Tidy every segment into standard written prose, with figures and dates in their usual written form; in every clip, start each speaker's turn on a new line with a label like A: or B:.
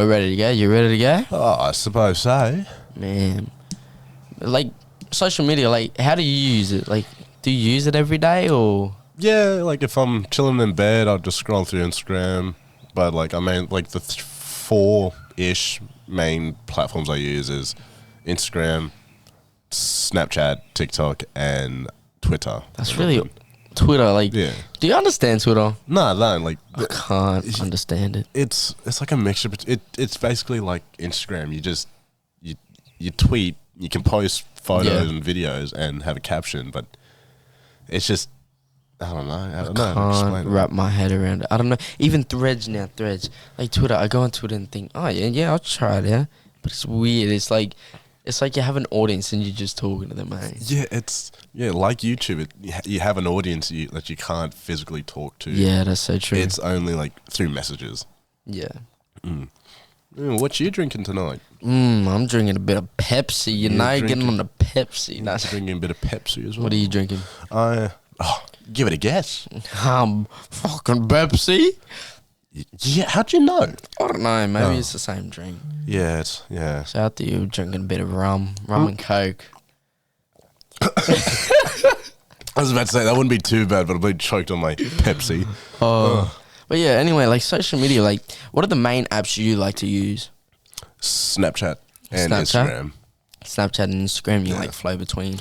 A: We're ready to go. You ready to go?
B: Oh, I suppose so.
A: Man, like social media, like how do you use it? Like, do you use it every day or?
B: Yeah, like if I'm chilling in bed, I'll just scroll through Instagram. But like I mean, like the four-ish main platforms I use is Instagram, Snapchat, TikTok, and Twitter.
A: That's really Twitter. Like,
B: Yeah.
A: do you understand Twitter?
B: No, like
A: I can't understand it.
B: it's like a mixture. It's basically like Instagram. You tweet, you can post photos and videos and have a caption, but it's just I don't know. I don't know how to
A: Can't
B: explain it.
A: wrap my head around it. I don't know. Even Threads now, Threads like Twitter. I go on Twitter and think, oh yeah, I'll try it. Yeah, but it's weird. It's like you have an audience and you're just talking to them, mate.
B: Yeah, like YouTube. You have an audience that you can't physically talk to.
A: Yeah, that's so true.
B: It's only like through messages.
A: Yeah.
B: What you drinking tonight?
A: I'm drinking a bit of Pepsi. You know, getting on the Pepsi. That's
B: Drinking a bit of Pepsi as well.
A: What are you drinking?
B: Give it a guess.
A: Fucking Pepsi.
B: Yeah, how'd you know?
A: I don't know. Maybe it's the same drink.
B: Yeah,
A: Shout out to you drinking a bit of rum and Coke.
B: I was about to say that wouldn't be too bad, but I've been choked on my Pepsi.
A: But yeah, anyway, like social media, like what are the main apps you like to use?
B: Snapchat and
A: Snapchat?
B: Instagram.
A: Snapchat and Instagram, you like flow between.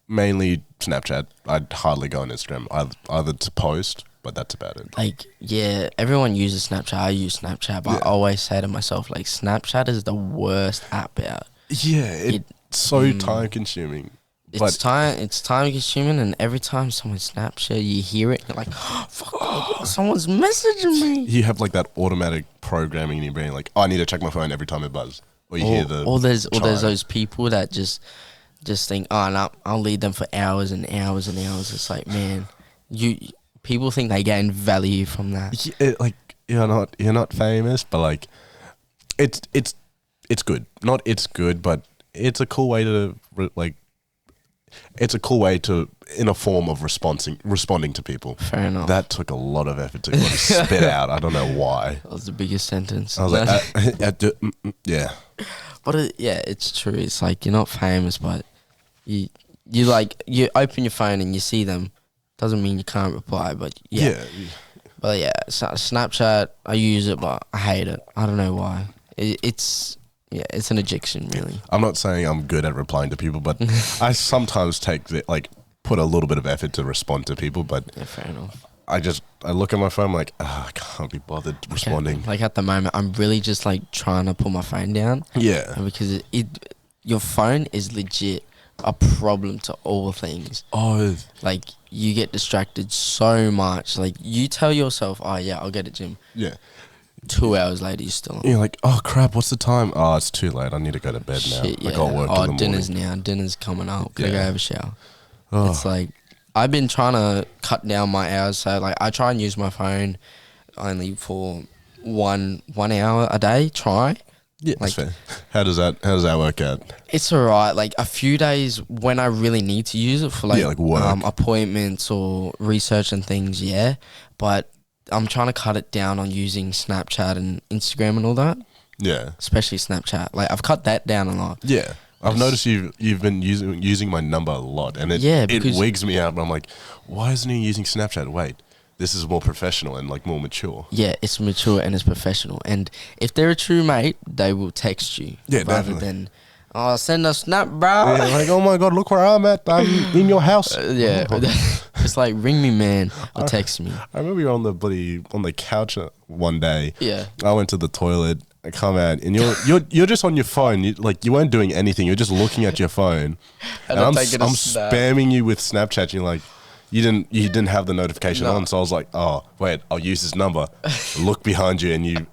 B: Mainly Snapchat. I'd hardly go on Instagram either to post, but that's about it.
A: Like, yeah, everyone uses Snapchat. I use Snapchat, but I always say to myself, like, Snapchat is the worst app out.
B: Yeah, it's so time consuming.
A: It's time consuming, and every time someone snaps you, you hear it, you're like, oh, fuck, someone's messaging me.
B: You have like that automatic programming in your brain, like, I need to check my phone every time it buzzes. Or you hear the
A: there's
B: chime.
A: those people that just think, oh no, I'll leave them for hours and hours and hours. It's like, man, people think they gain value from that.
B: Yeah, like you're not famous, but like it's good. Not it's good, but it's a cool way to in a form of responding to people.
A: Fair enough.
B: That took a lot of effort to spit out. I don't know why.
A: That was the biggest sentence.
B: I was like, yeah.
A: But it's true. It's like you're not famous, but you open your phone and you see them. Doesn't mean you can't reply, but yeah. But yeah, Snapchat, I use it, but I hate it. I don't know why. It's an addiction, really.
B: I'm not saying I'm good at replying to people, but I sometimes put a little bit of effort to respond to people, but
A: yeah, fair enough.
B: I look at my phone, I'm like, I can't be bothered responding.
A: Like at the moment, I'm really just like trying to put my phone down.
B: Yeah.
A: Because your phone is legit a problem to all things.
B: Oh.
A: Like you get distracted so much. Like you tell yourself, oh yeah, I'll get it, Jim.
B: Yeah.
A: 2 hours later, you're still on.
B: You're like, oh crap, what's the time? Oh, it's too late. I need to go to bed now.
A: Shit, yeah.
B: I got work in the morning.
A: Dinner's now. Dinner's coming up. Gotta go have a shower.
B: Oh.
A: It's like, I've been trying to cut down my hours. So like, I try and use my phone only for one hour a day. Try.
B: Yeah, that's fair. How does that work out?
A: It's alright. Like a few days when I really need to use it for like
B: work.
A: Appointments or research and things. Yeah, but I'm trying to cut it down on using Snapchat and Instagram and all that.
B: Yeah,
A: especially Snapchat. Like I've cut that down a lot.
B: Yeah, I've noticed you've been using my number a lot, and it wigs me out. But I'm like, why isn't he using Snapchat? Wait. This is more professional and like more mature. Yeah,
A: it's mature and it's professional. And if they're a true mate, they will text you.
B: Yeah,
A: rather
B: definitely.
A: than, oh, send a snap, bro.
B: Yeah, like, oh my God, look where I'm at. I'm in your house.
A: Yeah, it's like, ring me, man, or text me.
B: I remember you were on the couch one day.
A: Yeah.
B: I went to the toilet. I come out and you're just on your phone. You weren't doing anything. You're just looking at your phone. and I'm spamming you with Snapchat. You're like, You didn't have the notification on, so I was like, oh, wait, I'll use this number. Look behind you, and you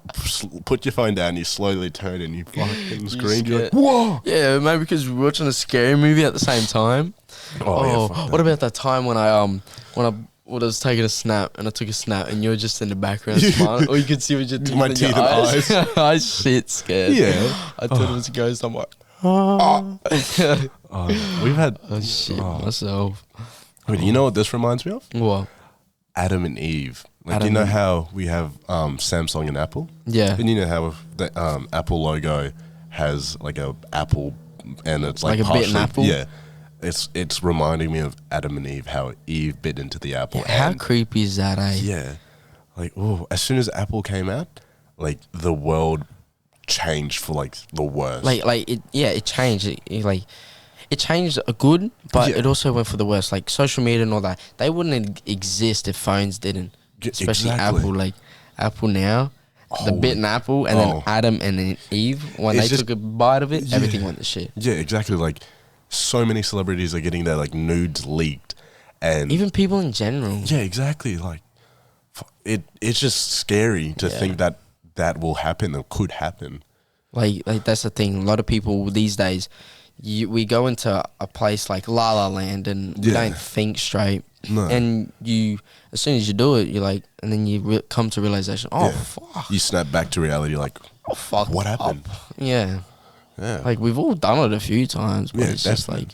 B: put your phone down, you slowly turn, and you fucking scream. You're like, whoa!
A: Yeah, maybe because we're watching a scary movie at the same time. What about that time when I was taking a snap, and I took a snap, and you were just in the background smiling, all you could see was your teeth
B: my teeth and eyes.
A: I was shit scared.
B: Yeah.
A: I thought it was a ghost. I'm like,
B: we've had...
A: Oh, shit, myself.
B: Wait, you know what this reminds me of?
A: What?
B: Adam and Eve. Like, you know how we have Samsung and Apple?
A: Yeah.
B: And you know how the Apple logo has like a apple and it's like
A: a bitten apple?
B: Yeah. It's reminding me of Adam and Eve, how Eve bit into the apple.
A: Yeah, how creepy is that, eh?
B: Yeah. Like, as soon as Apple came out, like, the world changed for, like, the worst.
A: It changed. It changed a good, but it also went for the worst. Like, social media and all that, they wouldn't exist if phones didn't. Especially Apple. Like, Apple now, the bitten apple, and then Adam and then Eve, when they took a bite of it, everything went to shit.
B: Yeah, exactly. Like, so many celebrities are getting their, like, nudes leaked. And
A: even people in general.
B: Yeah, exactly. Like, it's just scary to think that will happen or could happen.
A: Like that's the thing. A lot of people these days, we go into a place like La La Land and we don't think straight. No. And as soon as you do it, you're like, and then you come to realization, fuck.
B: You snap back to reality like,
A: oh, fuck.
B: What happened?
A: Yeah. Yeah. Like, we've all done it a few times, but it's
B: definitely.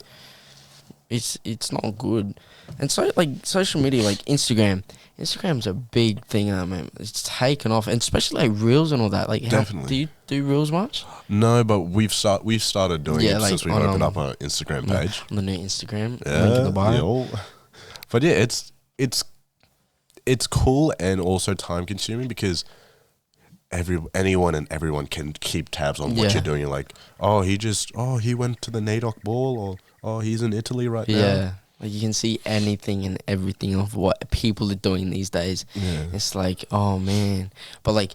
A: just like, it's not good. And so, like, social media, like Instagram's a big thing at the moment. It's taken off, and especially like reels and all that. Like,
B: definitely.
A: Do you do reels much?
B: No, but we've started doing it since we've opened up our Instagram page.
A: On the new Instagram, link in the bio.
B: But yeah, it's cool and also time consuming because anyone and everyone can keep tabs on what you're doing. You're like, he went to the NAIDOC ball, or he's in Italy right now.
A: Yeah. Like, you can see anything and everything of what people are doing these days. Yeah. It's like, oh man. But like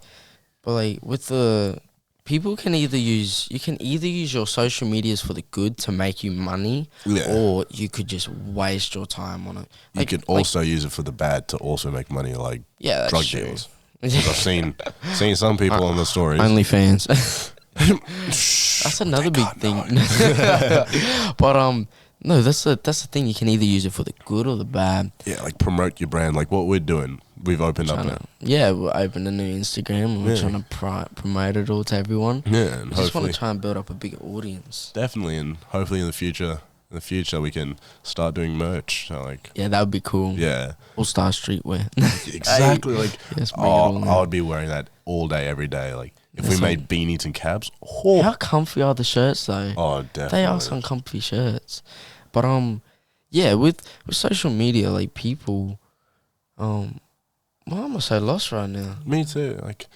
A: with the people can either use your social medias for the good to make you money, or you could just waste your time on it. Like,
B: you could also use it for the bad to also make money, like drug deals. I've seen some people on the stories.
A: OnlyFans. That's another big thing. But no, that's the thing. You can either use it for the good or the bad.
B: Yeah, like promote your brand, like what we're doing. We've opened up now.
A: Yeah, we'll open a new Instagram and we're trying to promote it all to everyone.
B: Yeah, and
A: I just want to try and build up a bigger audience.
B: Definitely, and hopefully in the future we can start doing merch. So like,
A: yeah, that would be cool.
B: Yeah,
A: All Star Streetwear.
B: Exactly. Like, I would be wearing that all day, every day. Like, if we made beanies and caps.
A: How comfy are the shirts though?
B: Oh, definitely.
A: They are some comfy shirts. But yeah, with social media, like, people, well, I'm so lost right now.
B: Me too. Like,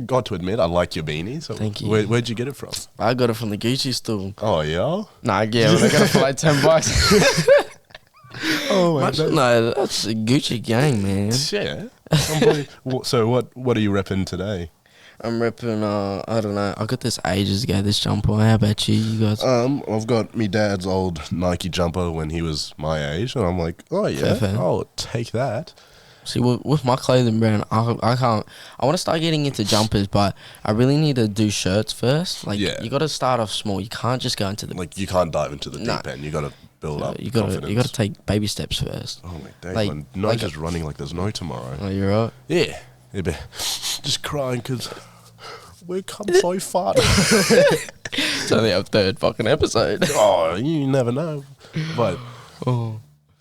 B: got to admit, I like your beanie. So
A: thank you.
B: Where'd you get it from?
A: I got it from the Gucci store.
B: Oh yeah.
A: Nah, yeah, but I got it for like $10.
B: Oh my God.
A: No, that's a Gucci gang, man.
B: Yeah. So what are you repping today?
A: I'm repping, I don't know. I got this ages ago, this jumper. How about you? You guys?
B: I've got me dad's old Nike jumper when he was my age, and I'm like, oh yeah, I'll take that.
A: See, with my clothing brand, I can't. I want to start getting into jumpers, but I really need to do shirts first. Like, you got to start off small. You can't just go into the
B: you can't dive into the deep end. You got to build up.
A: You got to take baby steps first.
B: Oh my day, like, no, just running like there's no tomorrow.
A: Oh, you're right.
B: Yeah, just crying because we've come so far.
A: It's only our third fucking episode.
B: Oh, you never know. But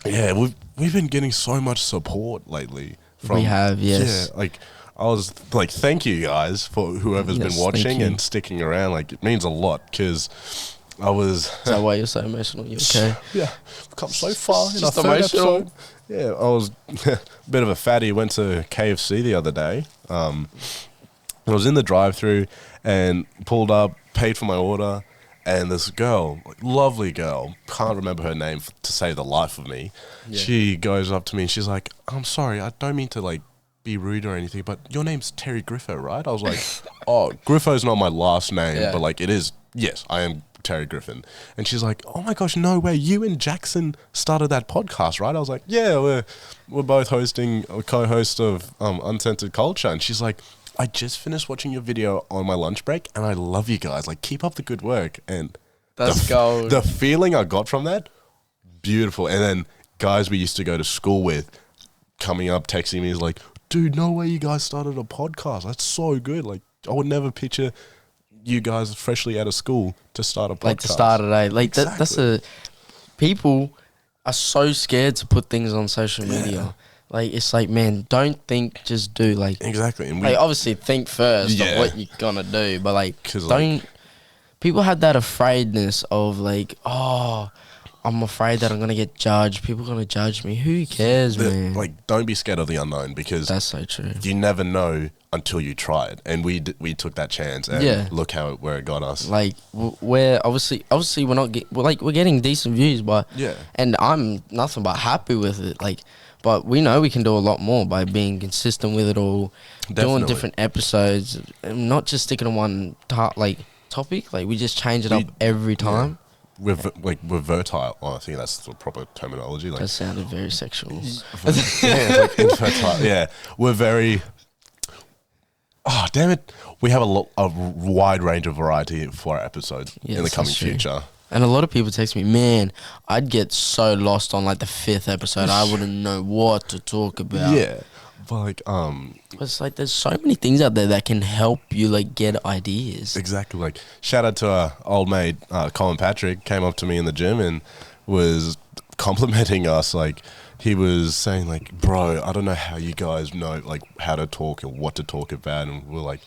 B: yeah, we've been getting so much support lately.
A: We have, yes.
B: Yeah, like, I was like, thank you guys for whoever's been watching and sticking around. Like, it means a lot because I was.
A: Is that why you're so emotional? You okay?
B: Yeah, we've come so far in our third episode. Yeah, I was a bit of a fatty. Went to KFC the other day. I was in the drive-thru and pulled up, paid for my order, and this girl, lovely girl, can't remember her name to save the life of me. Yeah. She goes up to me and she's like, I'm sorry, I don't mean to like be rude or anything, but your name's Terry Griffo, right? I was like, oh, Griffo's not my last name, but like it is, yes, I am Terry Griffin. And she's like, oh my gosh, no way, you and Jackson started that podcast, right? I was like, yeah, we're both hosting, a co-host of Uncensored Culture. And she's like, I just finished watching your video on my lunch break and I love you guys. Like, keep up the good work. And
A: that's gold.
B: The feeling I got from that, beautiful. And then guys we used to go to school with coming up, texting me, is like, dude, no way you guys started a podcast. That's so good. Like, I would never picture you guys freshly out of school to start a podcast.
A: Like, to start it, eh? Like, exactly. People are so scared to put things on social media. Like, it's like, man, don't think, just do. Like,
B: exactly. And
A: like, obviously think first of what you're gonna do, but like, don't. People have that afraidness of like, oh, I'm afraid that I'm gonna get judged. People are gonna judge me. Who cares, man?
B: Like, don't be scared of the unknown, because
A: that's so true.
B: You never know until you try it, and we took that chance, and look where it got us.
A: Like, we're obviously we're getting decent views, but and I'm nothing but happy with it. Like, but we know we can do a lot more by being consistent with it all, doing different episodes, and not just sticking to one topic. Like, we just change it up every time.
B: We're versatile. Oh, I think that's the proper terminology. Like,
A: that sounded very sexual.
B: Infertile. Yeah, we're very. Oh, damn it! We have a wide range of variety for our episodes in the coming future.
A: And a lot of people text me, man, I'd get so lost on like the 5th episode. I wouldn't know what to talk about.
B: Yeah. But like,
A: it's like there's so many things out there that can help you like get ideas.
B: Exactly. Like, shout out to our old mate, Colin Patrick, came up to me in the gym and was complimenting us. Like, he was saying like, bro, I don't know how you guys know like how to talk and what to talk about. And we're like,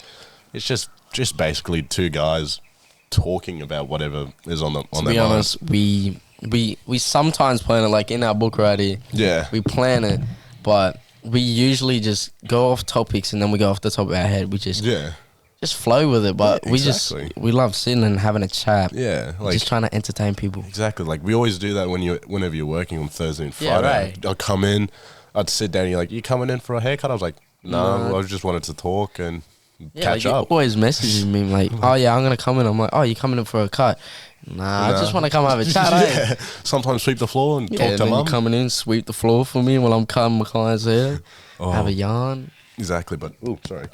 B: it's just basically two guys talking about whatever is on their mind. To be honest,
A: we sometimes plan it, like in our book writing.
B: Yeah,
A: we plan it, but we usually just go off topics and then we go off the top of our head. We just flow with it. But we love sitting and having a chat.
B: Yeah, like
A: just trying to entertain people.
B: Exactly. Like, we always do that whenever you're working on Thursday and Friday. Yeah, right. I'd come in, I'd sit down. And you're like, you coming in for a haircut? I was like, no, I just wanted to talk and catch up.
A: Always messaging me like, oh yeah, I'm gonna come in. I'm like, oh, you coming in for a cut? Nah, I just want to come have a chat.
B: Sometimes sweep the floor and talk to mum.
A: You coming in, sweep the floor for me while I'm cutting my client's hair. Have a yarn.
B: Exactly, but sorry.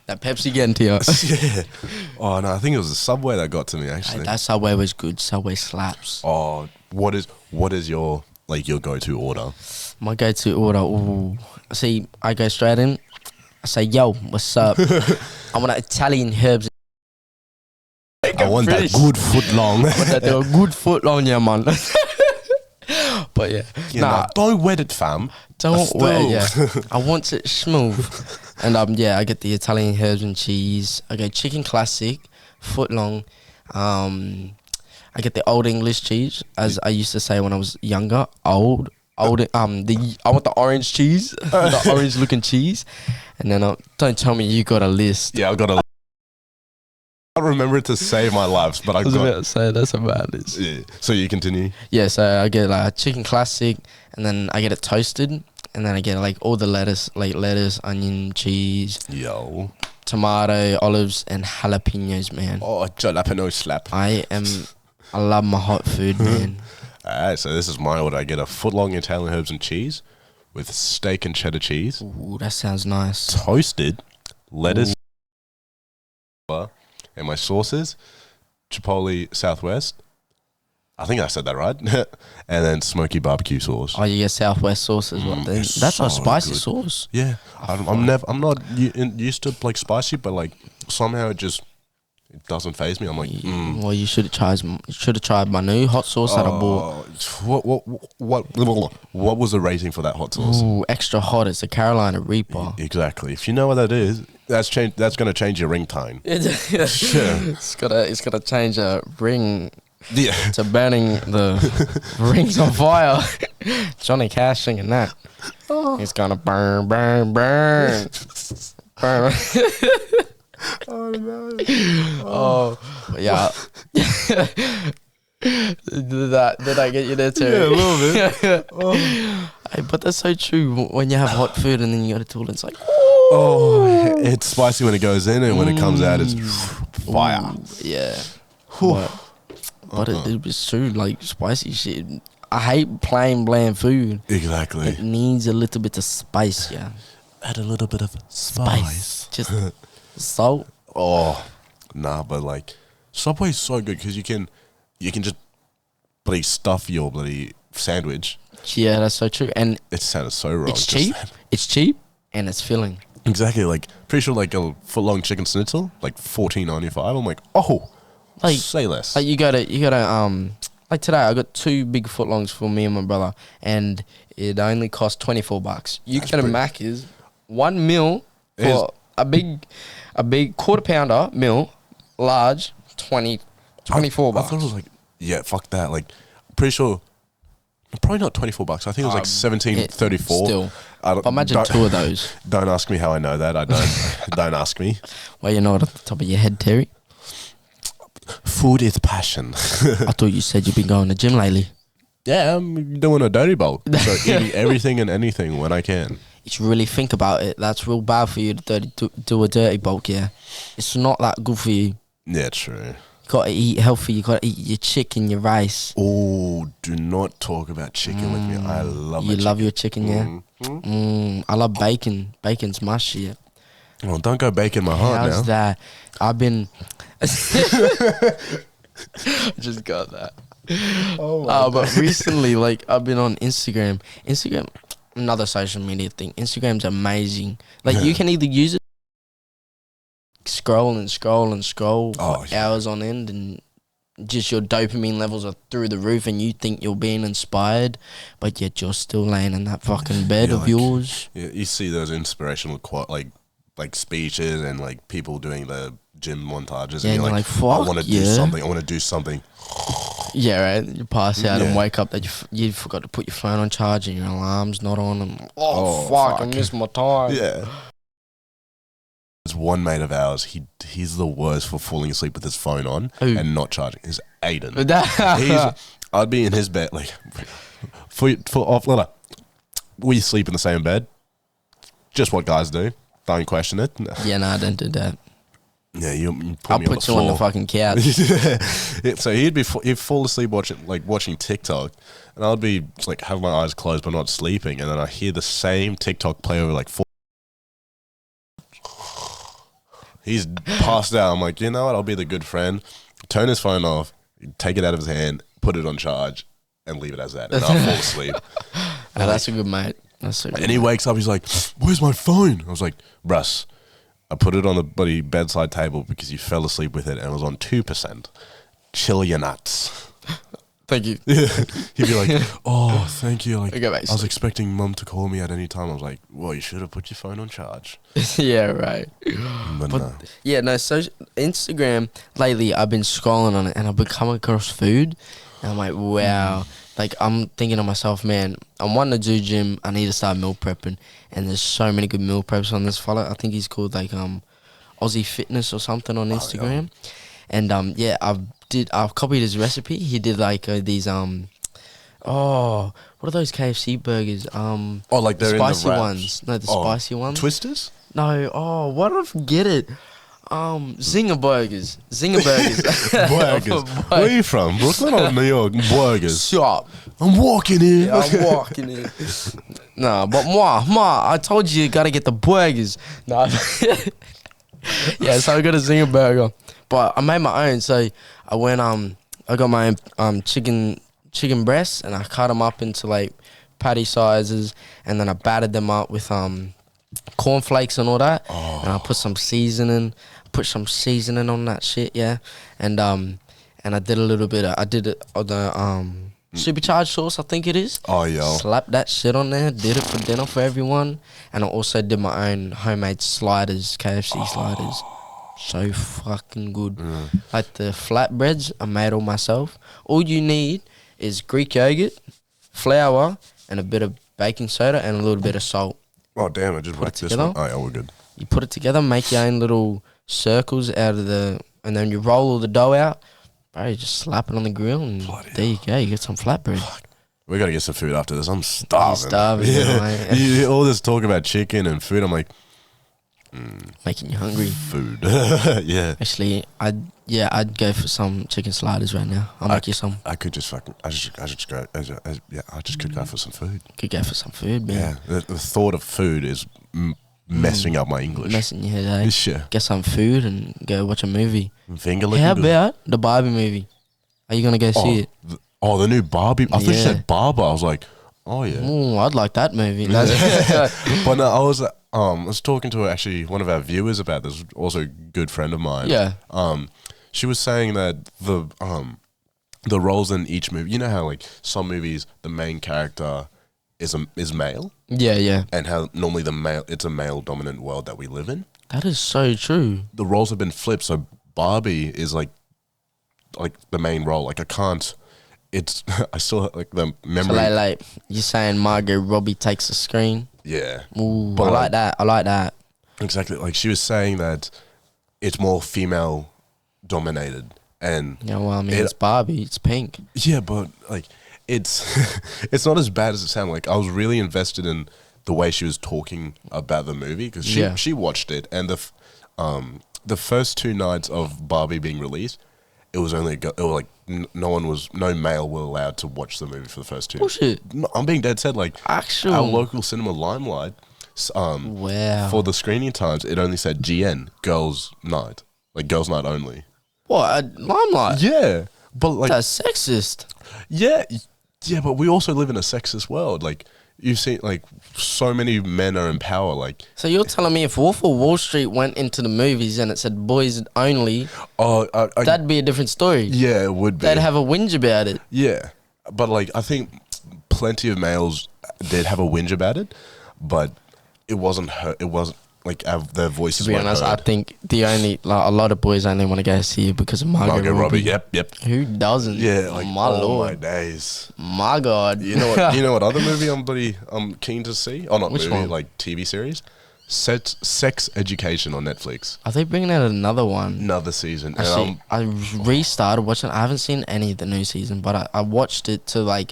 A: That Pepsi getting to you.
B: Yeah. Oh no, I think it was the Subway that got to me actually.
A: That Subway was good. Subway slaps.
B: Oh, what is your go-to order?
A: My go-to order. Ooh, see, I go straight in. I say, yo, what's up? I want Italian herbs.
B: I want that good foot long.
A: I want that good foot long, yeah, man. But yeah,
B: don't wet it, fam.
A: Don't wet it. Yeah, I want it smooth. And I get the Italian herbs and cheese. I get chicken classic, foot long. I get the old English cheese, as I used to say when I was younger. I want the orange cheese, the orange looking cheese. And then don't tell me you got a list.
B: Yeah, I've got a. I don't remember it to save my life, but I was
A: about to say that's a bad list.
B: Yeah. So you continue.
A: Yeah, so I get like a chicken classic, and then I get it toasted, and then I get like all the lettuce, onion, cheese, tomato, olives, and jalapenos, man.
B: Oh, jalapeno slap.
A: I love my hot food, man.
B: Alright, so this is my order. I get a foot-long Italian herbs and cheese with steak and cheddar cheese.
A: Ooh, that sounds nice.
B: Toasted lettuce. Ooh. And my sauces, Chipotle Southwest. I think I said that right. And then smoky barbecue sauce.
A: Oh, you get Southwest sauce as well. That's so a spicy sauce.
B: Yeah, I'm not used to like spicy, but like somehow it doesn't faze me. I'm like,
A: well, you should have tried my new hot sauce that I bought.
B: What was the rating for that hot sauce?
A: Ooh, extra hot. It's a Carolina Reaper.
B: Exactly. If you know what that is, that's going to change your ringtone.
A: It's gotta change a ring. Yeah. To burning the rings on fire. Johnny Cash singing that. Oh. It's gonna burn, burn, burn. Burn.
B: Oh no.
A: Oh yeah. Did I get you there too?
B: Yeah, a little bit.
A: Hey, but that's so true. When you have hot food and then you go to toilet, it's like,
B: oh, it's spicy when it goes in, and when it comes out, it's fire.
A: Yeah. But it's true, like spicy shit. I hate plain bland food.
B: Exactly.
A: It needs a little bit of spice, yeah.
B: Add a little bit of spice.
A: Just salt.
B: Oh, nah, but like Subway's so good because you can just bloody stuff your bloody sandwich.
A: Yeah, that's so true. And
B: it sounded so wrong.
A: It's cheap. It's cheap and it's filling.
B: Exactly. Like pretty sure like a foot-long chicken schnitzel, like $14.95. I'm like, oh, like say less.
A: Like you go to like today, I got 2 big footlongs for me and my brother, and it only cost $24. You get a Macca's 1 mil for a big quarter pounder meal, large, $24.
B: I thought it was like, yeah, fuck that. Like, I'm pretty sure, probably not $24. I think it was like $17.34.
A: Still, but imagine 2 of those.
B: Don't ask me how I know that. I don't. Don't ask me.
A: Well, you know it at the top of your head, Terry.
B: Food is passion.
A: I thought you said you've been going to the gym lately.
B: Yeah, I'm doing a dirty bulk. So eating everything and anything when I can.
A: You should really think about it. That's real bad for you to do a dirty bulk, yeah. It's not that good for you.
B: Yeah, true.
A: You gotta eat healthy. You gotta eat your chicken, your rice.
B: Oh, do not talk about chicken with me. I love it.
A: You love your chicken, yeah? I love bacon. Bacon's my shit.
B: Well, don't go baking my heart
A: How's
B: now.
A: that? I've been... Just got that. But recently, like, I've been on Instagram. Instagram, another social media thing. Instagram's amazing. Like, you can either use it, scroll for hours on end, and just your dopamine levels are through the roof, and you think you're being inspired, but yet you're still laying in that fucking bed of yours.
B: Yeah, you see those inspirational like speeches and like people doing the gym montages, and you're like,
A: fuck,
B: I want to do something. I want to do something.
A: Yeah, right. You pass out and wake up that you forgot to put your phone on charge and your alarm's not on. And fuck, I missed my time.
B: Yeah. There's one mate of ours. He's the worst for falling asleep with his phone on and not charging. Is Aiden. I'd be in his bed like we sleep in the same bed. Just what guys do. Don't question it.
A: Yeah, no, I don't do that.
B: Yeah,
A: I'll put you on the fucking couch.
B: So he'd fall asleep watching TikTok, and I'd be like have my eyes closed but not sleeping, and then I hear the same TikTok play over like 4. He's passed out. I'm like, you know what? I'll be the good friend. Turn his phone off, take it out of his hand, put it on charge, and leave it as that, and I'll fall asleep.
A: That's a good mate.
B: And he wakes up, he's like, where's my phone? I was like, Russ, I put it on the bloody bedside table because you fell asleep with it and it was on 2%. Chill your nuts.
A: Thank you.
B: He'd be like, oh, thank you. Like,
A: okay,
B: I was expecting mum to call me at any time. I was like, well, you should have put your phone on charge.
A: Yeah, right.
B: But no.
A: Yeah, no, so Instagram, lately I've been scrolling on it and I've been coming across food and I'm like, wow. Like, I'm thinking to myself, man, I'm wanting to do gym. I need to start meal prepping. And there's so many good meal preps on this fella. I think he's called, like, Aussie Fitness or something on Instagram. And, I've copied his recipe. He did, like, these, what are those KFC burgers?
B: Like they're
A: spicy
B: in the
A: ones. No, the spicy ones.
B: Twisters?
A: No, why did I forget it? Zinger burgers.
B: Burgers. Where are you from? Brooklyn or New York? Burgers.
A: Shop.
B: I'm walking in.
A: Yeah, I'm walking in. Nah, but ma, I told you gotta get the burgers. Nah. Yeah, so I got a Zinger burger. But I made my own, so I went, I got my chicken breasts, and I cut them up into, like, patty sizes, and then I battered them up with, cornflakes and all that, and I put some seasoning on that shit, yeah, and I did a little bit of, the supercharged sauce, I think it is.
B: Oh, yeah.
A: Slapped that shit on there, did it for dinner for everyone, and I also did my own homemade sliders, KFC sliders. So fucking good. Like the flatbreads, I made all myself. All you need is Greek yogurt, flour, and a bit of baking soda and a little bit of salt.
B: Oh, damn, I just whacked this one. Oh, yeah, we're good.
A: You put it together, make your own little circles out of and then you roll all the dough out. Bro, you just slap it on the grill and there you go. You get some flatbread. Fuck.
B: We got to get some food after this. I'm starving.
A: You're starving.
B: Yeah. You all this talk about chicken and food, I'm like...
A: Making you hungry.
B: Food. Yeah.
A: Actually, I'd go for some chicken sliders right now. I'll make you some.
B: I could just fucking... I just go... I just could go for some food.
A: Could go for some food, man.
B: Yeah. The thought of food is... messing up my English.
A: Messing your head, eh?
B: Sure.
A: Get some food and go watch a movie.
B: Finger licking.
A: How about the Barbie movie? Are you going to go see it?
B: The new Barbie? I thought you said Barber. I was like, oh, yeah.
A: I'd like that movie.
B: But no, I was talking to actually one of our viewers about this, also a good friend of mine.
A: Yeah.
B: She was saying that the roles in each movie. You know how like some movies the main character is male.
A: Yeah.
B: And how normally it's a male dominant world that we live in.
A: That is so true.
B: The roles have been flipped. So Barbie is like the main role. Like I can't. It's I still like the memory.
A: So like you saying Margot Robbie takes the screen.
B: Yeah.
A: Ooh, but I like that.
B: Exactly. Like she was saying that it's more female dominated. And
A: yeah, well, I mean, it's Barbie, it's pink.
B: Yeah, but like it's it's not as bad as it sounded. Like I was really invested in the way she was talking about the movie because she watched it, and the first 2 nights of Barbie being released, it was only no male were allowed to watch the movie for the first 2.
A: Bullshit.
B: No, I'm being dead set. Like our local cinema Limelight,
A: wow,
B: for the screening times, it only said GN, girls night, like girls night only.
A: What, Limelight?
B: Yeah, but like
A: that's sexist.
B: Yeah, but we also live in a sexist world. Like you've seen, like so many men are in power. Like,
A: so you're telling me if Wolf of Wall Street went into the movies and it said boys only, that'd be a different story.
B: Yeah, it would be.
A: They'd have a whinge about it.
B: Yeah, but like I think plenty of males did have a whinge about it, but it wasn't her. It wasn't. Like their voices.
A: To be honest, I think a lot of boys only want to go see it because of Margot Robbie.
B: Yep.
A: Who doesn't?
B: Yeah, like
A: my lord,
B: my days.
A: My God.
B: You know what? You know what other movie I'm keen to see? Oh, not
A: Which
B: movie,
A: one?
B: like TV series. Sex Education on Netflix.
A: Are they bringing out another one?
B: Another season.
A: Actually, I restarted watching. I haven't seen any of the new season, but I watched it I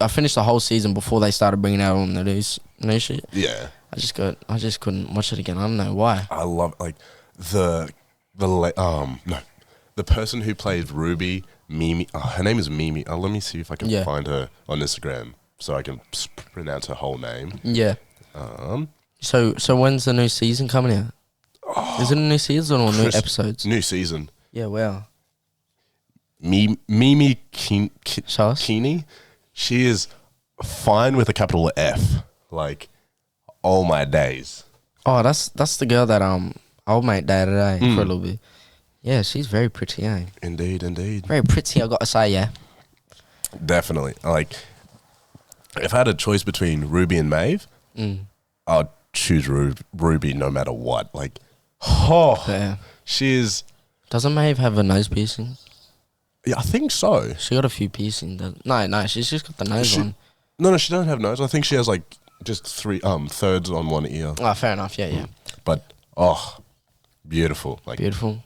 A: finished the whole season before they started bringing out on the new shit.
B: Yeah.
A: I just couldn't watch it again. I don't know why.
B: I love like the person who plays Ruby, Mimi. Oh, her name is Mimi. Let me see if I can find her on Instagram so I can pronounce her whole name.
A: Yeah. So when's the new season coming out? Is it a new season or new episodes?
B: New season.
A: Yeah. Wow.
B: Mimi Keeney. She is fine with a capital F. Like. All my days.
A: Oh, that's the girl that old mate dated for a little bit. Yeah, she's very pretty, eh?
B: Indeed.
A: Very pretty, I gotta say, yeah.
B: Definitely. Like, if I had a choice between Ruby and Maeve, I'd choose Ruby no matter what. Like, she's.
A: Doesn't Maeve have a nose piercing?
B: Yeah, I think so.
A: She got a few piercings. No, she's just got the nose one.
B: No, she doesn't have nose. I think she has like. Just 3 thirds on one ear.
A: Oh, fair enough. Yeah.
B: But beautiful. Like
A: beautiful.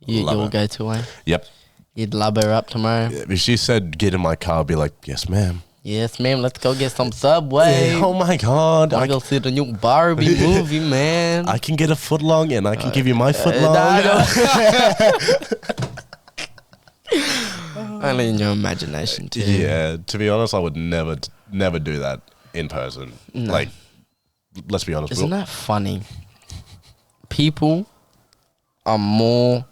A: You'll go to her.
B: Yep.
A: You'd love her up tomorrow.
B: Yeah, if she said get in my car, I'd be like, yes, ma'am.
A: Yes, ma'am. Let's go get some Subway.
B: Yeah, oh my God!
A: I go see the new Barbie movie, man.
B: I can get a footlong, and I can give you my footlong.
A: Only in your imagination, too.
B: Yeah. To be honest, I would never do that. In person, like, let's be honest.
A: Isn't that funny? People are more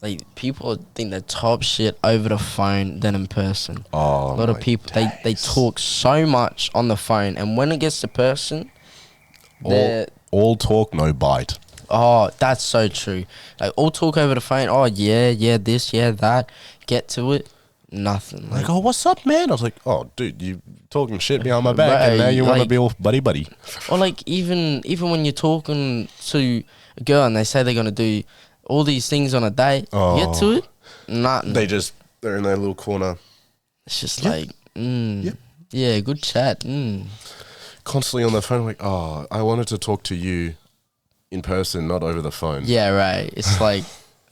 A: like people think they're top shit over the phone than in person.
B: Oh,
A: a lot of people they talk so much on the phone, and when it gets to person,
B: all talk, no bite.
A: Oh, that's so true. Like all talk over the phone. Oh yeah, this, yeah, that. Get to it. Nothing.
B: Like, oh, what's up, man? I was like, oh, dude, you talking shit behind my back, and now you want to be all buddy.
A: Or like even when you're talking to a girl and they say they're gonna do all these things on a date, get to it. Nothing.
B: They're in their little corner.
A: It's just yeah, good chat.
B: Constantly on the phone, like, oh, I wanted to talk to you in person, not over the phone.
A: Yeah, right. It's like,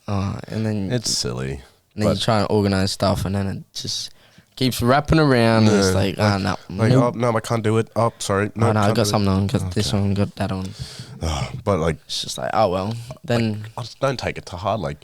A: and then
B: it's silly.
A: And then you try and organize stuff, and then it just keeps wrapping around. And it's like, no.
B: Like, no, I can't do it. Oh, sorry. No,
A: I got something on because this one got that on.
B: But like,
A: it's just like, oh well. Then
B: I just don't take it to heart. Like,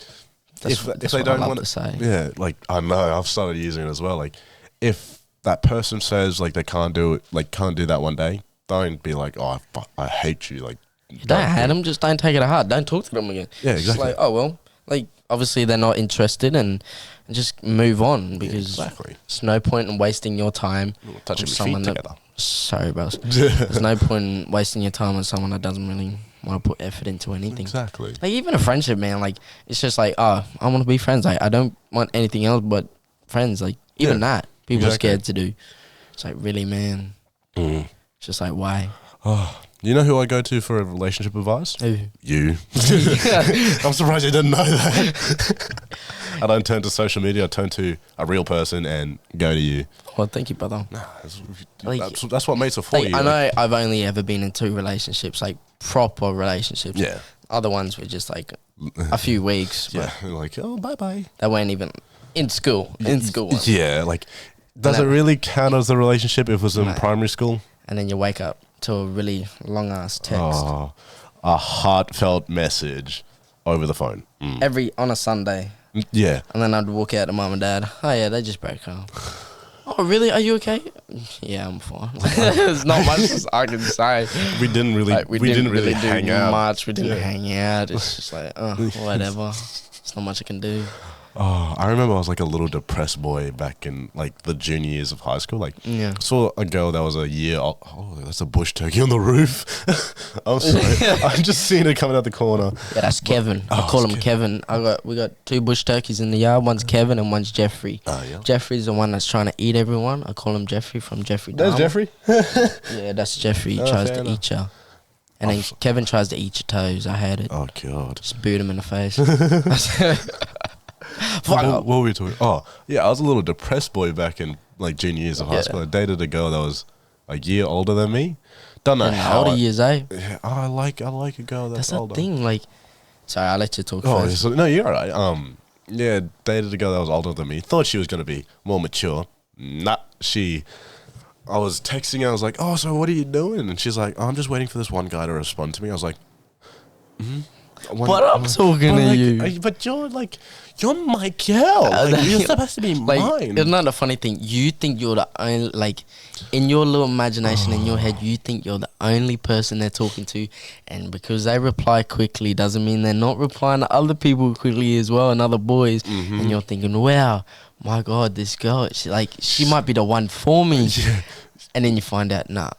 A: if they don't want to say,
B: yeah. Like I know I've started using it as well. Like, if that person says like they can't do it, like can't do that one day, don't be like, oh, I hate you. Like,
A: you don't hate them, just don't take it to heart. Don't talk to them again.
B: Yeah, exactly.
A: Just like, oh well, like. Obviously, they're not interested, and just move on because there's no point in wasting your time
B: touching someone together.
A: Sorry, bros. There's no point in wasting your time on someone that doesn't really want to put effort into anything.
B: Exactly.
A: Like even a friendship, man. Like it's just like, I want to be friends. Like I don't want anything else but friends. Like, even that, people are scared to do. It's like, really, man? It's just like, why?
B: Oh, you know who I go to for a relationship advice?
A: Who?
B: You. I'm surprised you didn't know that. I don't turn to social media. I turn to a real person and go to you.
A: Well, thank you, brother.
B: Nah, that's what mates are for you.
A: I know I've only ever been in 2 relationships, like proper relationships.
B: Yeah.
A: Other ones were just like a few weeks.
B: Yeah. Like, oh, bye-bye.
A: They weren't even in school. Ones.
B: Yeah. Like, does it really count as a relationship if it was in primary school?
A: And then you wake up to a really long-ass text.
B: Oh, a heartfelt message over the phone.
A: On a Sunday.
B: Yeah.
A: And then I'd walk out to mum and dad. Oh, yeah, they just broke up. Oh, really? Are you okay? Yeah, I'm fine. There's not much I can say.
B: We didn't really, we didn't really hang out
A: much. We didn't hang out. It's just like, whatever. There's not much I can do.
B: Oh, I remember I was like a little depressed boy back in like the junior years of high school. Like, saw a girl that was a year old. Oh, that's a bush turkey on the roof. I'm sorry. I'm just seeing her coming out the corner.
A: Yeah, that's Kevin. I call him Kevin. We got 2 bush turkeys in the yard. One's Kevin and one's Jeffrey.
B: Yeah.
A: Jeffrey's the one that's trying to eat everyone. I call him Jeffrey from Jeffrey Dahmer.
B: That's Jeffrey?
A: Yeah, that's Jeffrey. He tries to eat you. And then Kevin tries to eat your toes. I hate it.
B: Oh, God.
A: Just boot him in the face.
B: What were we talking? Oh, yeah, I was a little depressed boy back in like junior years of high school. I dated a girl that was a year older than me. Don't know how.
A: Older years, eh?
B: Yeah, I like a girl that's older.
A: That's the thing. Like, sorry, I'll let you talk
B: first. No, you're alright. Yeah, dated a girl that was older than me. Thought she was gonna be more mature. Nah, I was texting her. I was like, "Oh, so what are you doing?" And she's like, "Oh, I'm just waiting for this one guy to respond to me." I was like,
A: But I'm talking to you.
B: But you're my girl. Like, you're supposed to be mine.
A: Isn't that the funny thing? You think you're the only, like, in your little imagination, in your head, you think you're the only person they're talking to. And because they reply quickly doesn't mean they're not replying to other people quickly as well and other boys. And you're thinking, wow, my God, this girl, she might be the one for me. Yeah. And then you find out, nah,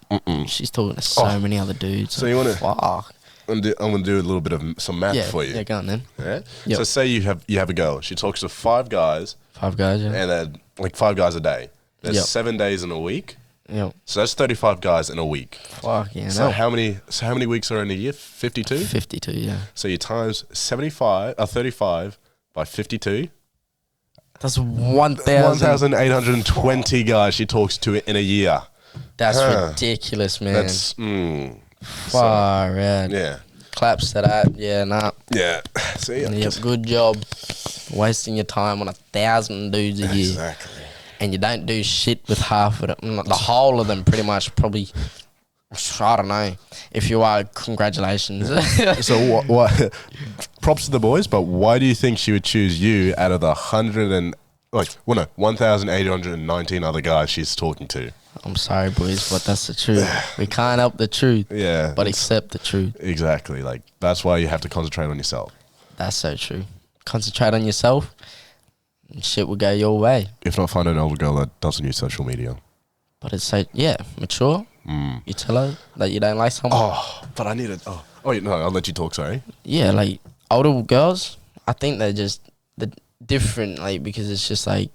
A: she's talking to so many other dudes.
B: So you want to...
A: Fuck.
B: I'm going to do a little bit of some math for you.
A: Yeah, go on then.
B: Yeah? Yep. So say you have a girl. She talks to 5 guys.
A: 5 guys, yeah.
B: And then, like, 5 guys a day. There's 7 days in a week.
A: Yep.
B: So that's 35 guys in a week.
A: Fuck, yeah.
B: So how many weeks are in a year? 52?
A: 52, yeah.
B: So you times 35 by 52.
A: That's 1,000.
B: 1,820 guys she talks to in a year.
A: That's ridiculous, man.
B: That's...
A: Far out.
B: Yeah.
A: Claps to that. Yeah, nah.
B: Yeah. See?
A: Yep, good job. Wasting your time on 1,000 dudes a year.
B: Exactly.
A: And you don't do shit with half of them. The whole of them pretty much probably... I don't know. If you are, congratulations.
B: So what? Props to the boys, but why do you think she would choose you out of the 1,819 other guys she's talking to?
A: I'm sorry, boys, but that's the truth. We can't help the truth.
B: Yeah.
A: But accept the truth.
B: Exactly. Like, that's why you have to concentrate on yourself.
A: That's so true. Concentrate on yourself, and shit will go your way.
B: If not, find an older girl that doesn't use social media.
A: But it's so, mature. You tell her that you don't like someone.
B: Oh, but I need it. Oh, no, I'll let you talk, sorry.
A: Yeah, like, older girls, I think they're different, like, because it's just like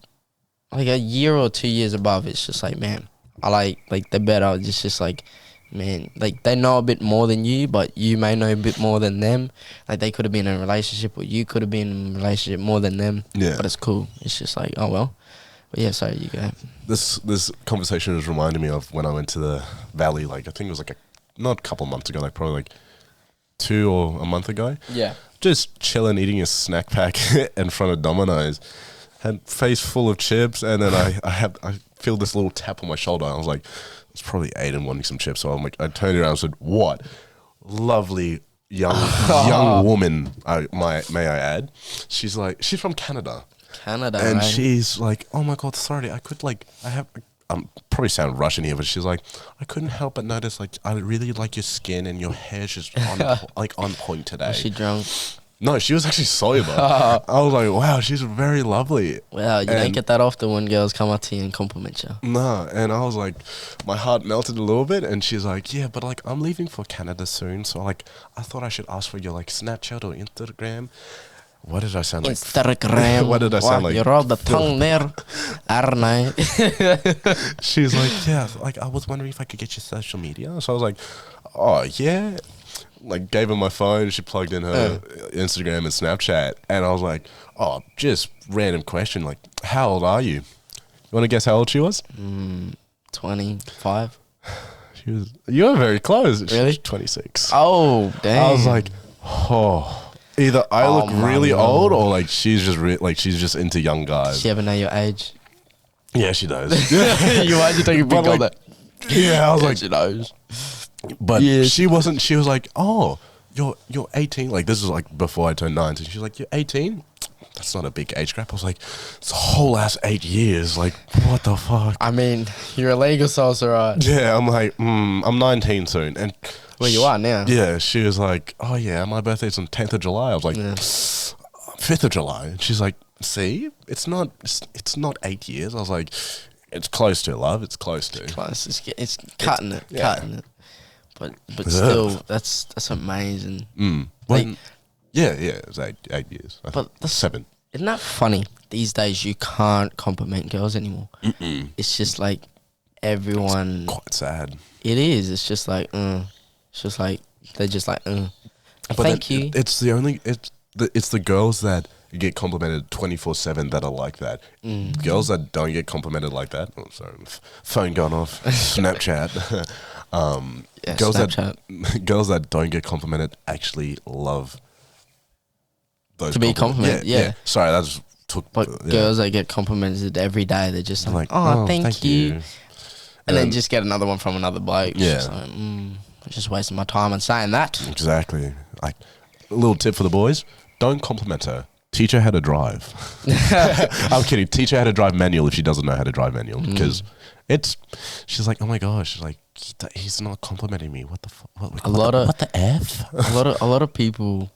A: a year or 2 years above, it's just like, man, I like they're better. It's just like, man, like they know a bit more than you, but you may know a bit more than them. Like they could have been in a relationship, or you could have been in a relationship more than them.
B: Yeah.
A: But it's cool. It's just like, oh well. But yeah, sorry, you go.
B: This conversation is reminding me of when I went to the Valley. Like I think it was like not a couple months ago, like probably like 2 or a month ago.
A: Yeah.
B: Just chilling, eating a snack pack in front of Domino's. Had face full of chips, and then I feel this little tap on my shoulder. I was like, it's probably Aiden wanting some chips. So I'm like, I turned around and said, "What? Lovely young woman, may I add?" She's from Canada.
A: Canada,
B: and
A: right?
B: She's like, "Oh my God, sorry, I'm probably sound Russian here, but she's like, I couldn't help but notice, like, I really like your skin and your hair's just on point today."
A: Was she drunk?
B: No, she was actually sober. I was like, wow, she's very lovely.
A: Wow, you don't get that often when girls come up to you and compliment you.
B: No, and I was like, my heart melted a little bit, and she's like, yeah, but like, I'm leaving for Canada soon, so like, I thought I should ask for your like Snapchat or Instagram. What did I sound like?
A: Instagram.
B: What did I sound like?
A: You rolled the tongue there. I don't know.
B: She's like, yeah, like I was wondering if I could get your social media. So I was like, oh yeah. Like gave her my phone. She plugged in her Instagram and Snapchat, and I was like, oh, just random question. Like, how old are you? You want to guess how old she was?
A: 25.
B: She was. You were very close.
A: Really?
B: 26.
A: Oh, damn.
B: I was like, oh. Either I look really old, or like she's just she's just into young guys.
A: Does she ever know your age?
B: Yeah, she does.
A: Why'd you take a big on that?
B: Yeah, I was like,
A: she knows.
B: But she wasn't. She was like, oh, you're 18. Like this is like before I turned 19. She's like, you're 18. That's not a big age gap. I was like, it's a whole ass 8 years. Like, what the fuck?
A: I mean, you're illegal, so it's alright.
B: Yeah, I'm like, I'm 19 soon, and.
A: Well, you are now.
B: Yeah, she was like, oh yeah, my birthday's on 10th of July. I was like, 5th of July. And she's like, see, it's not 8 years. I was like, it's close to, love. It's close to.
A: Close. It's cutting it. Cutting it. But still, that's amazing.
B: Like, yeah, it was 8 years.
A: But
B: 7.
A: Isn't that funny? These days, you can't compliment girls anymore. It's just like everyone.
B: It's quite sad.
A: It is. It's just like, It's just like they're just like,
B: But
A: thank you.
B: It's the girls that get complimented 24/7 that are like that. Girls that don't get complimented like that. Oh, sorry, phone gone off. Snapchat. Girls
A: Snapchat.
B: Girls that don't get complimented actually love those
A: to be complimented. Yeah.
B: Sorry, that just took.
A: But girls that get complimented every day, they're just like, oh, thank you. And then just get another one from another bloke.
B: Yeah.
A: Just like, I'm just wasting my time on saying that.
B: Exactly. Like, a little tip for the boys: don't compliment her. Teach her how to drive. I'm kidding. Teach her how to drive manual if she doesn't know how to drive manual, because she's like, oh my gosh, she's like, he's not complimenting me. What the fuck? What the F?
A: a lot of people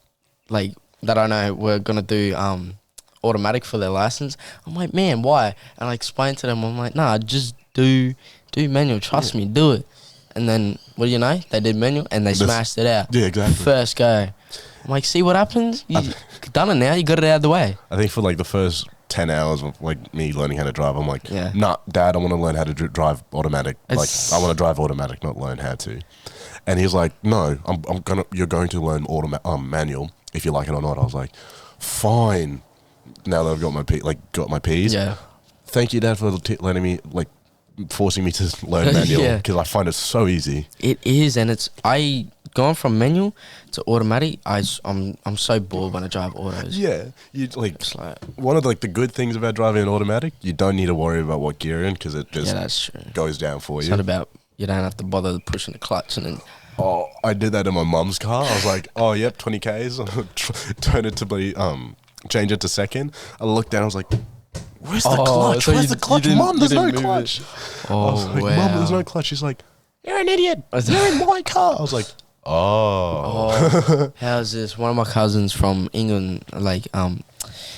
A: like that I know were gonna do automatic for their license. I'm like, man, why? And I explained to them, I'm like, nah, just do manual. Trust me, do it. And then, what do you know? They did manual and they smashed it out.
B: Yeah, exactly.
A: First go. I'm like, see what happens? You've done it now. You got it out of the way.
B: I think for like the first 10 hours of like me learning how to drive, I'm like, nah, Dad, I want to learn how to drive automatic. Like, I want to drive automatic, not learn how to. And he's like, no, you're going to learn manual if you like it or not. I was like, fine. Now that I've got my P's.
A: Yeah.
B: Thank you, Dad, for letting me forcing me to learn manual, because I find it so easy.
A: It is, and going from manual to automatic. I'm so bored when I drive autos.
B: Yeah, you like one of the good things about driving an automatic, you don't need to worry about what gear in, because it just
A: that's true.
B: Goes down for
A: It's
B: you.
A: not about, you don't have to bother pushing the clutch and then.
B: Oh, I did that in my mum's car. I was like, oh yep, 20 Ks. Turn it to be change it to second. I looked down. I was like, where's the clutch?
A: So
B: where's the clutch? Mum, there's no clutch.
A: Oh,
B: I was like,
A: wow.
B: Mum, there's no clutch. She's like, you're an idiot. You're in my car. I was like, oh.
A: How's this? One of my cousins from England, like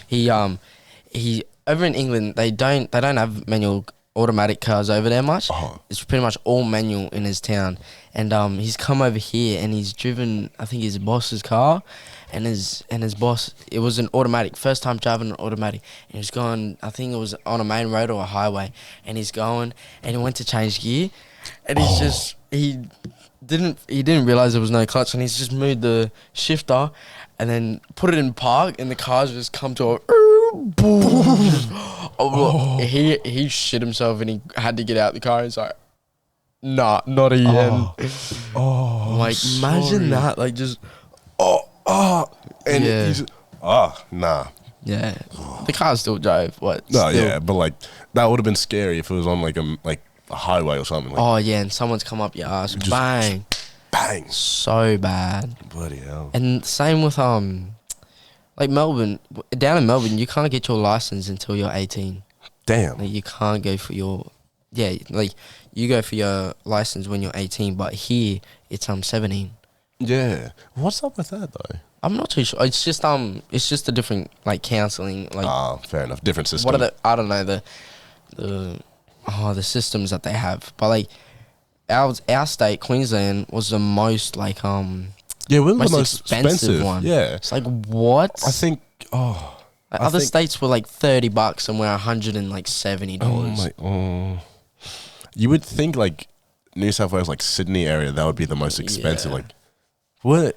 A: he over in England they don't have manual automatic cars over there much. It's pretty much all manual in his town, and he's come over here and he's driven, I think, his boss's car, and his boss, it was an automatic, first time driving an automatic, and he was going, I think it was on a main road or a highway, and he's going and he went to change gear, and he's just he didn't realize there was no clutch, and he's just moved the shifter and then put it in park, and the car's just come to a boom. He shit himself and he had to get out the car. He's like, nah, not again. I'm like, imagine that, like just
B: and he's nah.
A: Yeah, the car still drove.
B: Yeah, but like that would have been scary if it was on like a highway or something. Like,
A: and someone's come up your ass, bang, so bad.
B: Bloody hell.
A: And same with like Melbourne, down in Melbourne, you can't get your license until you're 18.
B: Damn.
A: Like, you can't go for your, like you go for your license when you're 18, but here it's 17.
B: Yeah. What's up with that though?
A: I'm not too sure. It's just a different like counselling. Like,
B: fair enough. Different system.
A: What are I don't know the systems that they have, but like our state, Queensland, was the most like
B: we're the most expensive
A: one.
B: Yeah.
A: It's like, what?
B: I think
A: Like other states were like $30 and we're $170.
B: You would think like New South Wales, like Sydney area, that would be the most expensive. Like, we're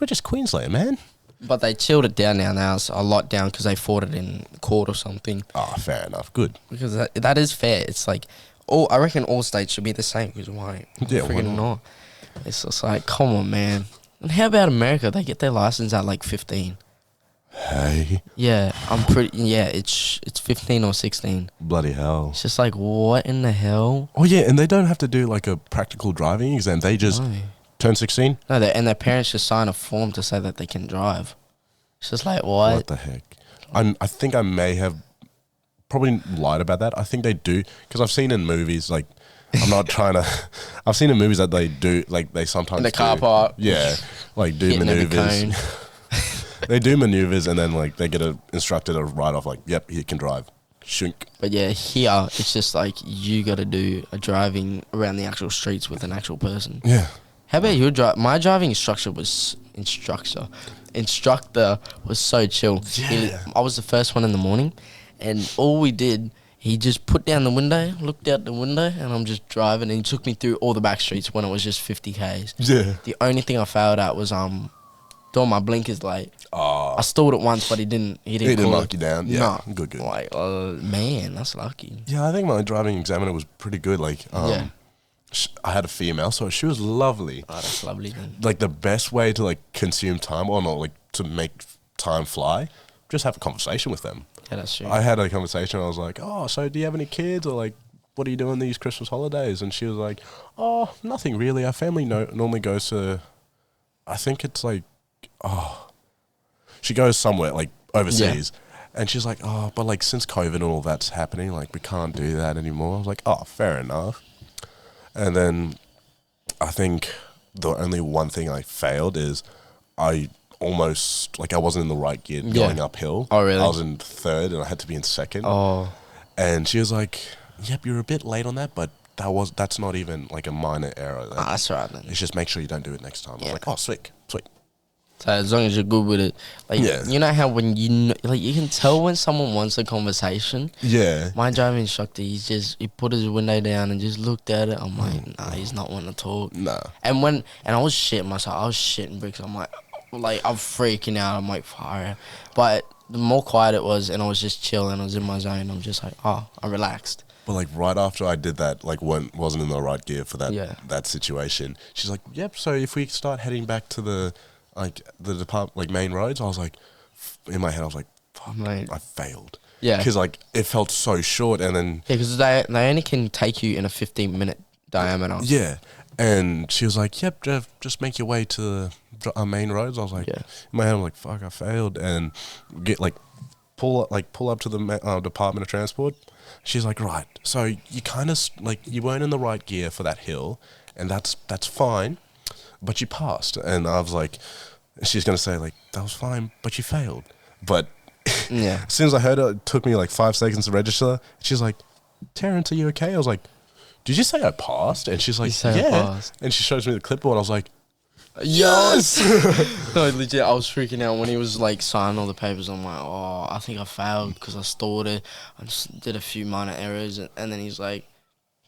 B: just Queensland, man.
A: But they chilled it down now. Now it's a lot down because they fought it in court or something.
B: Oh, fair enough. Good.
A: Because that is fair. It's like, I reckon all states should be the same. Because why?
B: Yeah,
A: freaking not. It's just like, come on, man. And how about America? They get their license at like 15.
B: Hey.
A: Yeah, it's 15 or 16.
B: Bloody hell.
A: It's just like, what in the hell?
B: Oh, yeah, and they don't have to do like a practical driving exam. They just turn 16?
A: No, and their parents just sign a form to say that they can drive. It's just like, what?
B: What the heck? I think I may have probably lied about that. I think they do, because I've seen in movies, like, I'm not trying to... I've seen in movies that they do, like, they sometimes
A: in the car park.
B: Yeah, like, do maneuvers. They do maneuvers, and then, like, they get an instructor to write off, like, yep, he can drive. Shunk.
A: But yeah, here, it's just like, you got to do a driving around the actual streets with an actual person.
B: Yeah.
A: How about your drive? My driving instructor was so chill.
B: Yeah.
A: I was the first one in the morning, and all we did, he just put down the window, looked out the window, and I'm just driving, and he took me through all the back streets when it was just 50 Ks.
B: Yeah.
A: The only thing I failed at was doing my blinkers late. I stalled it once, but he didn't
B: knock you down. Yeah,
A: no.
B: Good.
A: Like, man, that's lucky.
B: Yeah, I think my driving examiner was pretty good. Like, I had a female, so she was lovely.
A: Oh, that's lovely then.
B: Like, the best way to, like, consume time, or not, like, to make time fly, just have a conversation with them.
A: Yeah, that's true.
B: I had a conversation, I was like, oh, so do you have any kids, or, like, what are you doing these Christmas holidays? And she was like, oh, nothing really. Our family normally goes to, I think it's, like, she goes somewhere, like, overseas. Yeah. And she's like, oh, but, like, since COVID and all that's happening, like, we can't do that anymore. I was like, oh, fair enough. And then I think the only one thing I failed is I almost, like, I wasn't in the right gear going uphill.
A: Oh, really?
B: I was in third and I had to be in second.
A: Oh.
B: And she was like, yep, you're a bit late on that, but that's not even, like, a minor error.
A: That's right then.
B: It's just make sure you don't do it next time. Yeah. I was like, oh, sweet.
A: So as long as you're good with it, like, you know how when you can tell when someone wants a conversation.
B: Yeah.
A: My driving instructor, he put his window down and just looked at it. I'm like, nah, he's not wanting to talk.
B: Nah.
A: And I was shitting myself. I was shitting bricks. I'm like, I'm freaking out. I'm like, fire. But the more quiet it was, and I was just chilling, I was in my zone. I'm just like, I relaxed.
B: But, like, right after I did that, like, wasn't in the right gear for that situation. She's like, yep. So if we start heading back to the department, like, main roads, I was like, in my head, I was like, fuck, mate, I failed. Yeah. Because, like, it felt so short, and then... Yeah,
A: because they only can take you in a 15-minute diameter.
B: Yeah. And she was like, yep, just make your way to our main roads. I was like, in my head, I'm like, fuck, I failed. And pull up to the Department of Transport. She's like, right, so you kind of, like, you weren't in the right gear for that hill, and that's fine, but you passed. And I was like... She's going to say, like, that was fine, but you failed. But as soon as I heard it took me, like, 5 seconds to register. She's like, Terrence, are you okay? I was like, did you say I passed? And she's like, yeah. And she shows me the clipboard. I was like, yes!
A: No, legit, I was freaking out when he was, like, signing all the papers. I'm like, I think I failed because I stalled it. I just did a few minor errors. And then he's like,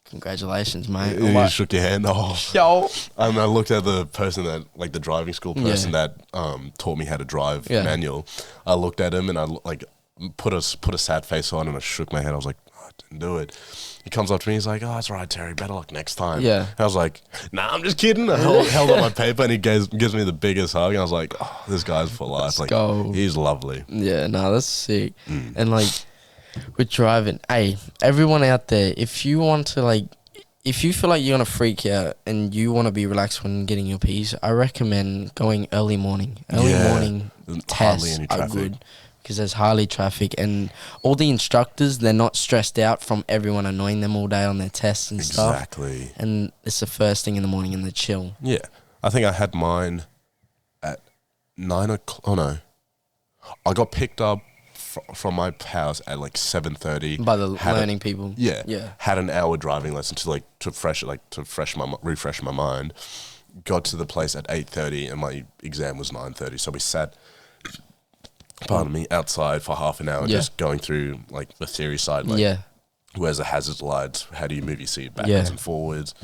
A: congratulations, mate.
B: And you shook your hand. Yo. And I looked at the person that, like, the driving school person that taught me how to drive manual. I looked at him and I, like, put a sad face on and I shook my head. I was like, I didn't do it. He comes up to me. He's like, oh, that's right, Terry. Better luck next time. Yeah. I was like, nah, I'm just kidding. I held up my paper and he gives me the biggest hug. And I was like, oh, this guy's for life. Let's go. He's lovely.
A: Yeah, no, that's sick. And, like, with driving, hey, everyone out there, if you want to, like, if you feel like you're gonna freak out and you want to be relaxed when getting your P's, I recommend going early morning. Early morning tests are good because there's hardly traffic, and all the instructors, they're not stressed out from everyone annoying them all day on their tests and stuff. Exactly. And it's the first thing in the morning and they're chill.
B: Yeah, I think I had mine at 9 o'clock. Oh no, I got picked up from my house at like 7:30
A: by the learning people.
B: Yeah. Had an hour driving lesson to refresh my mind. Got to the place at 8:30 and my exam was 9:30. So we sat pardon me, outside for half an hour, just going through like the theory side, like where's the hazard lights, how do you move your seat backwards and forwards,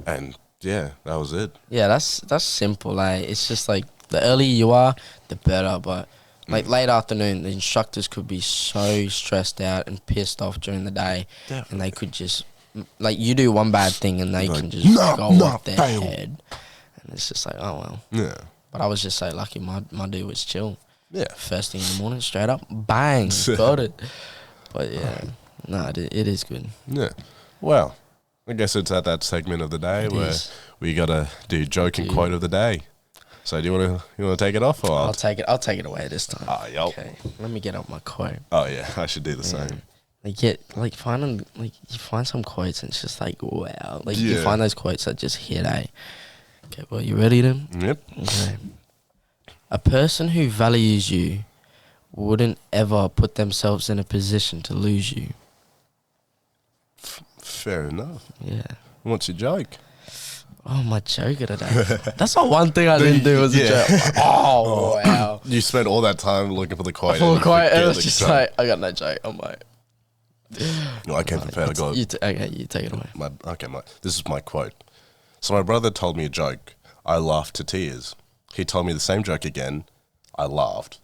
B: and that was it. Yeah,
A: that's simple. Like it's just like the earlier you are, the better. But like late afternoon, the instructors could be so stressed out and pissed off during the day, and they could just like you do one bad thing and they can just go off their head, and it's just like, oh well.
B: Yeah.
A: But I was just so lucky. My dude was chill. Yeah. First thing in the morning, straight up, bang, got it. But it is good.
B: Yeah. Well, I guess it's at that segment of the day where we gotta do joke and quote of the day. So do you wanna take it off or
A: I'll take it away this time.
B: Okay.
A: Let me get up my quote.
B: Oh yeah, I should do the same.
A: You find some quotes and it's just like wow. Like you find those quotes that just hit Okay, well you ready then?
B: Yep.
A: Okay. A person who values you wouldn't ever put themselves in a position to lose you.
B: Fair enough.
A: Yeah.
B: What's your joke?
A: Oh, my joke of the day. That's not one thing I didn't do was a joke. Oh, wow.
B: You spent all that time looking for the quote.
A: And it was just like, I got no joke. I'm like...
B: No, I came prepared.
A: You take it away.
B: This is my quote. So my brother told me a joke. I laughed to tears. He told me the same joke again. I laughed,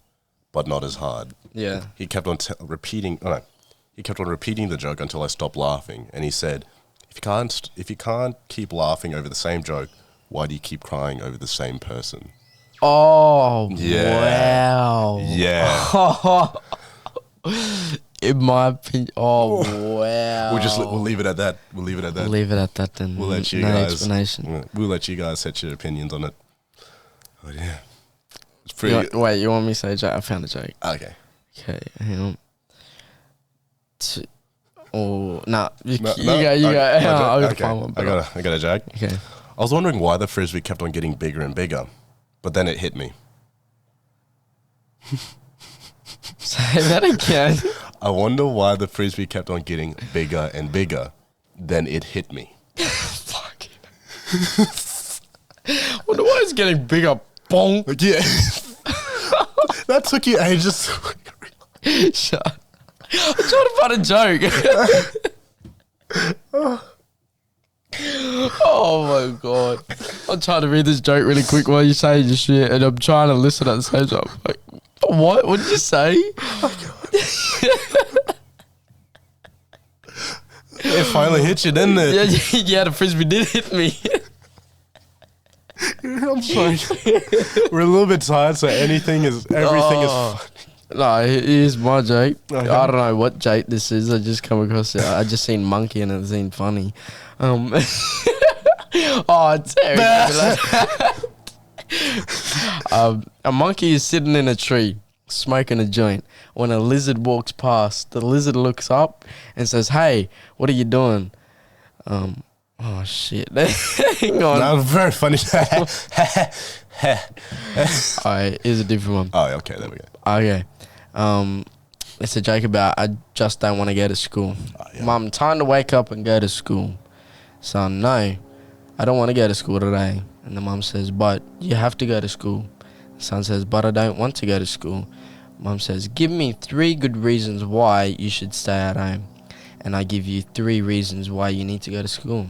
B: but not as hard.
A: Yeah.
B: He kept on repeating. Oh no, he kept on repeating the joke until I stopped laughing. And he said, "If you can't keep laughing over the same joke, why do you keep crying over the same person?"
A: Oh,
B: wow. Yeah.
A: In my opinion, wow.
B: We'll leave it at that. We'll leave it at that
A: then.
B: We'll let you We'll let you guys set your opinions on it. Oh yeah. It's pretty
A: wait, you want me to say a joke? I found a joke.
B: Okay.
A: Okay, hang on. You go. I got to find one.
B: I got a joke.
A: Okay.
B: I was wondering why the frisbee kept on getting bigger and bigger, but then it hit me.
A: Say that again.
B: I wonder why the frisbee kept on getting bigger and bigger, then it hit me.
A: Fuck. Wonder why it's getting bigger. Bonk.
B: Yeah. That took you ages.
A: Shut. I'm trying to find a joke. Oh my god. I'm trying to read this joke really quick while you're saying your shit, and I'm trying to listen at the same time. Like, what? What did you say?
B: It finally hit you, didn't it?
A: Yeah, the frisbee did hit me.
B: I'm sorry. We're a little bit tired, so everything is funny.
A: No, here's my joke. Okay. I don't know what joke this is. I just come across it. I just seen monkey and it seemed funny. Terry. A monkey is sitting in a tree smoking a joint. When a lizard walks past, the lizard looks up and says, "Hey, what are you doing?" Oh shit! Hang on.
B: That was very funny.
A: Alright, here's a different one.
B: Oh, okay, there we go.
A: Okay, it's a joke about I just don't want to go to school. Mum, time to wake up and go to school. Son, no, I don't want to go to school today. And the mum says, but you have to go to school. The son says, but I don't want to go to school. Mum says, give me 3 good reasons why you should stay at home, and I give you 3 reasons why you need to go to school.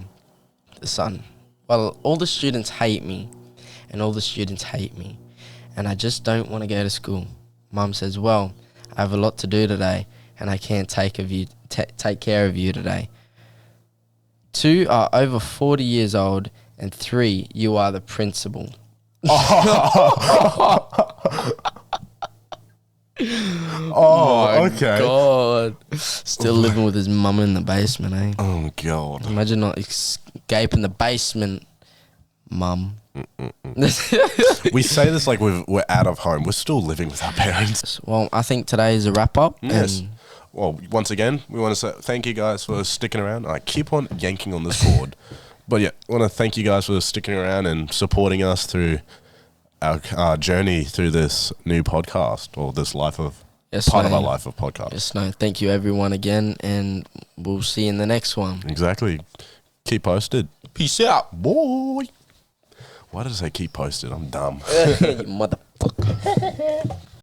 A: The son, well, all the students hate me, and all the students hate me, and I just don't want to go to school. Mum says, well, I have a lot to do today, and I can't take care of you today. 2 are over 40 years old, and 3, you are the principal.
B: Okay.
A: God. Still living with his mum in the basement, eh?
B: Oh, God.
A: Imagine not escaping the basement, mum.
B: We say this like we're out of home. We're still living with our parents.
A: Well, I think today is a wrap-up.
B: Yes. Well, once again, we want to say thank you guys for sticking around. I keep on yanking on this cord. But yeah, I want to thank you guys for sticking around and supporting us through our journey through this new podcast, or this life of part of our life of podcast.
A: Yes, no. Thank you everyone again, and we'll see you in the next one.
B: Exactly. Keep posted.
A: Peace out,
B: boy. Why did I say keep posted? I'm dumb.
A: You motherfucker.